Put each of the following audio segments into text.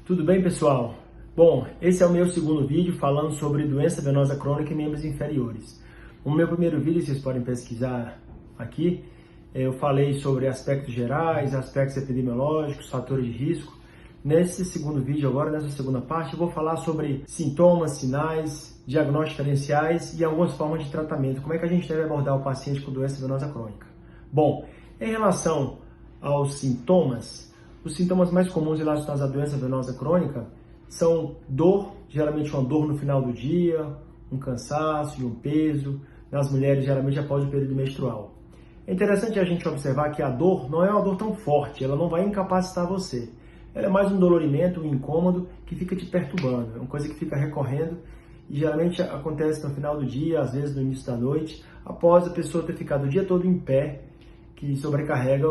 Tudo bem, pessoal? Bom, esse é o meu segundo vídeo falando sobre doença venosa crônica em membros inferiores. No meu primeiro vídeo, vocês podem pesquisar aqui, eu falei sobre aspectos gerais, aspectos epidemiológicos, fatores de risco. Nesse segundo vídeo agora, nessa segunda parte, eu vou falar sobre sintomas, sinais, diagnósticos diferenciais e algumas formas de tratamento. Como é que a gente deve abordar o paciente com doença venosa crônica? Bom, em relação aos sintomas, os sintomas mais comuns relacionados à doença venosa crônica são dor, geralmente uma dor no final do dia, um cansaço e um peso, nas mulheres geralmente após o período menstrual. É interessante a gente observar que a dor não é uma dor tão forte, ela não vai incapacitar você. Ela é mais um dolorimento, um incômodo que fica te perturbando, é uma coisa que fica recorrendo e geralmente acontece no final do dia, às vezes no início da noite, após a pessoa ter ficado o dia todo em pé, que sobrecarrega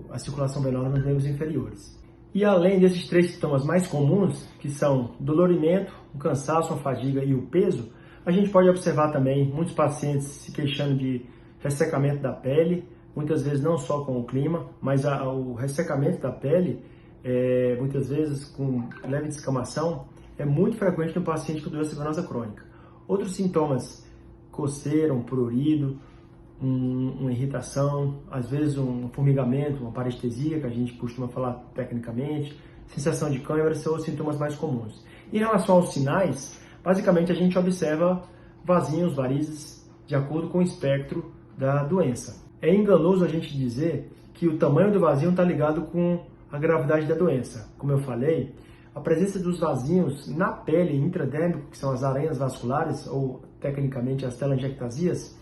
a circulação venosa nos membros inferiores. E além desses três sintomas mais comuns, que são dolorimento, o cansaço, a fadiga e o peso, a gente pode observar também muitos pacientes se queixando de ressecamento da pele, muitas vezes não só com o clima, mas o ressecamento da pele, muitas vezes com leve descamação, é muito frequente no paciente com doença venosa crônica. Outros sintomas, coceira, um prurido, uma irritação, às vezes um formigamento, uma parestesia, que a gente costuma falar tecnicamente, sensação de câimbra, são os sintomas mais comuns. Em relação aos sinais, basicamente a gente observa vasinhos, varizes, de acordo com o espectro da doença. É enganoso a gente dizer que o tamanho do vazio está ligado com a gravidade da doença. Como eu falei, a presença dos vasinhos na pele intradérmica, que são as aranhas vasculares, ou tecnicamente as telangiectasias,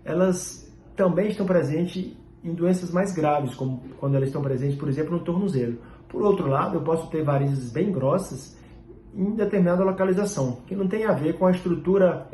elas também estão presentes em doenças mais graves, como quando elas estão presentes, por exemplo, no tornozelo. Por outro lado, eu posso ter varizes bem grossas em determinada localização, que não tem a ver com a estrutura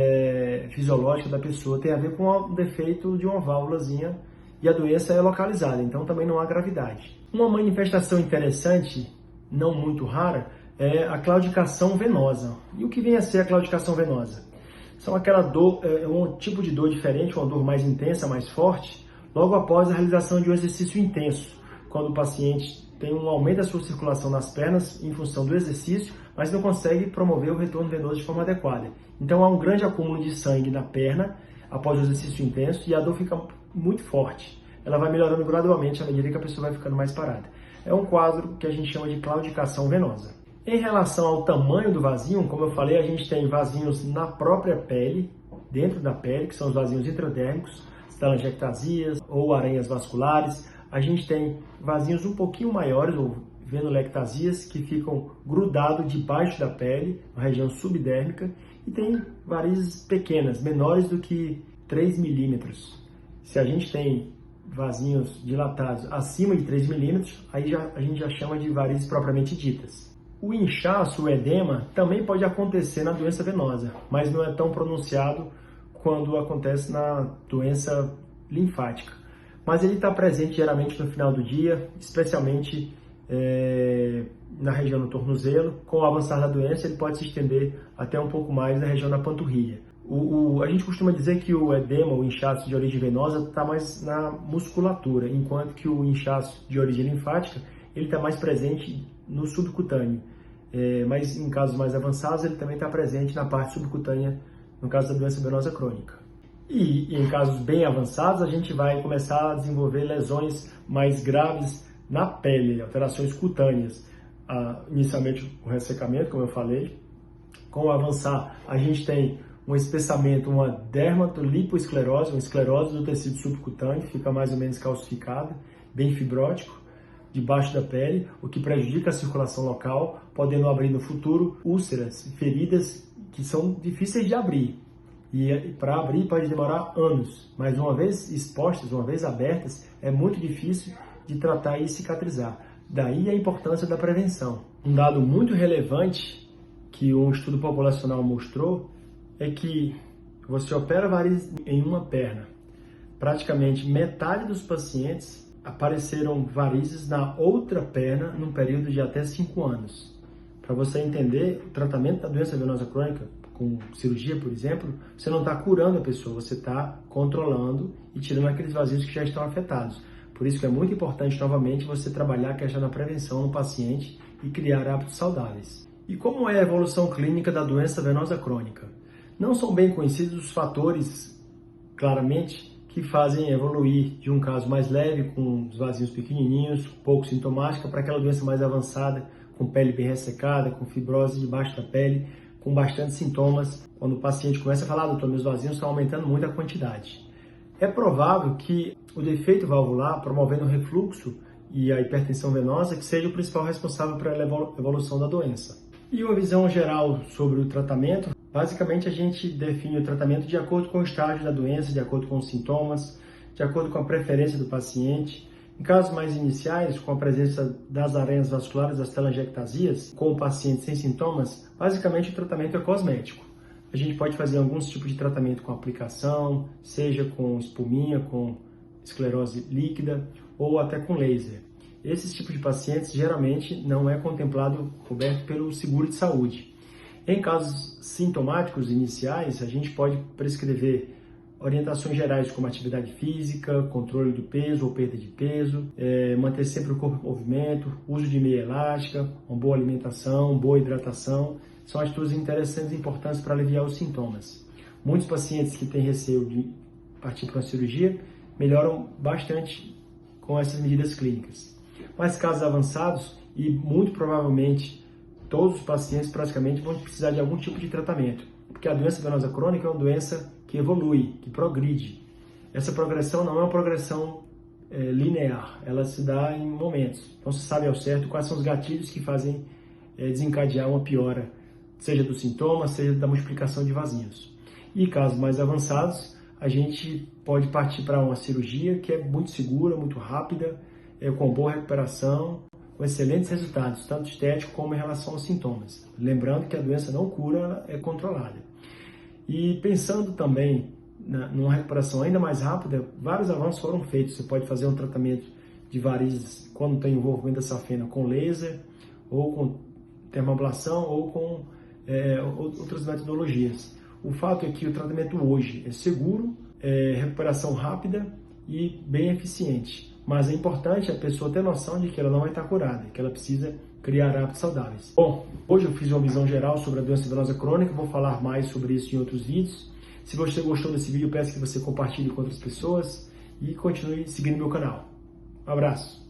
fisiológica da pessoa, tem a ver com o defeito de uma válvulazinha e a doença é localizada, então também não há gravidade. Uma manifestação interessante, não muito rara, é a claudicação venosa. E o que vem a ser a claudicação venosa? São aquela dor, um tipo de dor diferente, uma dor mais intensa, mais forte, logo após a realização de um exercício intenso, quando o paciente tem um aumento da sua circulação nas pernas em função do exercício, mas não consegue promover o retorno venoso de forma adequada. Então há um grande acúmulo de sangue na perna após o exercício intenso e a dor fica muito forte. Ela vai melhorando gradualmente à medida que a pessoa vai ficando mais parada. É um quadro que a gente chama de claudicação venosa. Em relação ao tamanho do vasinho, como eu falei, a gente tem vasinhos na própria pele, dentro da pele, que são os vasinhos intradérmicos, telangiectasias ou aranhas vasculares. A gente tem vasinhos um pouquinho maiores, ou venolectasias, que ficam grudados debaixo da pele, na região subdérmica, e tem varizes pequenas, menores do que 3 milímetros. Se a gente tem vasinhos dilatados acima de 3 milímetros, aí a gente já chama de varizes propriamente ditas. O inchaço, o edema, também pode acontecer na doença venosa, mas não é tão pronunciado quando acontece na doença linfática. Mas ele está presente geralmente no final do dia, especialmente na região do tornozelo. Com o avançar da doença, ele pode se estender até um pouco mais na região da panturrilha. A gente costuma dizer que o edema, o inchaço de origem venosa, está mais na musculatura, enquanto que o inchaço de origem linfática ele está mais presente no subcutâneo. Mas em casos mais avançados, ele também está presente na parte subcutânea, no caso da doença venosa crônica. E em casos bem avançados, a gente vai começar a desenvolver lesões mais graves na pele, alterações cutâneas. Inicialmente o ressecamento, como eu falei. Com o avançar, a gente tem um espessamento, uma dermatolipoesclerose, uma esclerose do tecido subcutâneo, fica mais ou menos calcificado, bem fibrótico, debaixo da pele, o que prejudica a circulação local, podendo abrir no futuro úlceras, feridas que são difíceis de abrir. E para abrir pode demorar anos, mas uma vez expostas, uma vez abertas, é muito difícil de tratar e cicatrizar. Daí a importância da prevenção. Um dado muito relevante que um estudo populacional mostrou é que você opera varizes em uma perna. Praticamente metade dos pacientes apareceram varizes na outra perna num período de até 5 anos. Para você entender, o tratamento da doença venosa crônica, com cirurgia, por exemplo, você não está curando a pessoa, você está controlando e tirando aqueles vazios que já estão afetados. Por isso que é muito importante, novamente, você trabalhar a questão da prevenção no paciente e criar hábitos saudáveis. E como é a evolução clínica da doença venosa crônica? Não são bem conhecidos os fatores, claramente, que fazem evoluir de um caso mais leve, com os vasinhos pequenininhos, pouco sintomática, para aquela doença mais avançada, com pele bem ressecada, com fibrose debaixo da pele, com bastante sintomas, quando o paciente começa a falar, doutor, meus vasinhos estão aumentando muito a quantidade. É provável que o defeito valvular, promovendo o refluxo e a hipertensão venosa, que seja o principal responsável pela evolução da doença. E uma visão geral sobre o tratamento, basicamente a gente define o tratamento de acordo com o estágio da doença, de acordo com os sintomas, de acordo com a preferência do paciente. Em casos mais iniciais, com a presença das arenas vasculares, das telangiectasias, com o paciente sem sintomas, basicamente o tratamento é cosmético. A gente pode fazer alguns tipos de tratamento com aplicação, seja com espuminha, com esclerose líquida ou até com laser. Esses tipos de pacientes geralmente não é contemplado, coberto pelo seguro de saúde. Em casos sintomáticos iniciais, a gente pode prescrever orientações gerais como atividade física, controle do peso ou perda de peso, manter sempre o corpo em movimento, uso de meia elástica, uma boa alimentação, boa hidratação, são atitudes interessantes e importantes para aliviar os sintomas. Muitos pacientes que têm receio de partir para uma cirurgia melhoram bastante com essas medidas clínicas. Mas casos avançados, e muito provavelmente todos os pacientes praticamente vão precisar de algum tipo de tratamento, porque a doença venosa crônica é uma doença que evolui, que progride. Essa progressão não é uma progressão linear, ela se dá em momentos. Então se sabe ao certo quais são os gatilhos que fazem desencadear uma piora, seja dos sintomas, seja da multiplicação de vasinhos. E casos mais avançados, a gente pode partir para uma cirurgia que é muito segura, muito rápida, com boa recuperação, com excelentes resultados, tanto estético como em relação aos sintomas. Lembrando que a doença não cura, ela é controlada. E pensando também numa recuperação ainda mais rápida, vários avanços foram feitos. Você pode fazer um tratamento de varizes quando tem envolvimento da safena com laser, ou com termoablação, ou com outras metodologias. O fato é que o tratamento hoje é seguro, recuperação rápida e bem eficiente. Mas é importante a pessoa ter noção de que ela não vai estar curada, que ela precisa criar hábitos saudáveis. Bom, hoje eu fiz uma visão geral sobre a doença venosa crônica, vou falar mais sobre isso em outros vídeos. Se você gostou desse vídeo, eu peço que você compartilhe com outras pessoas e continue seguindo meu canal. Um abraço!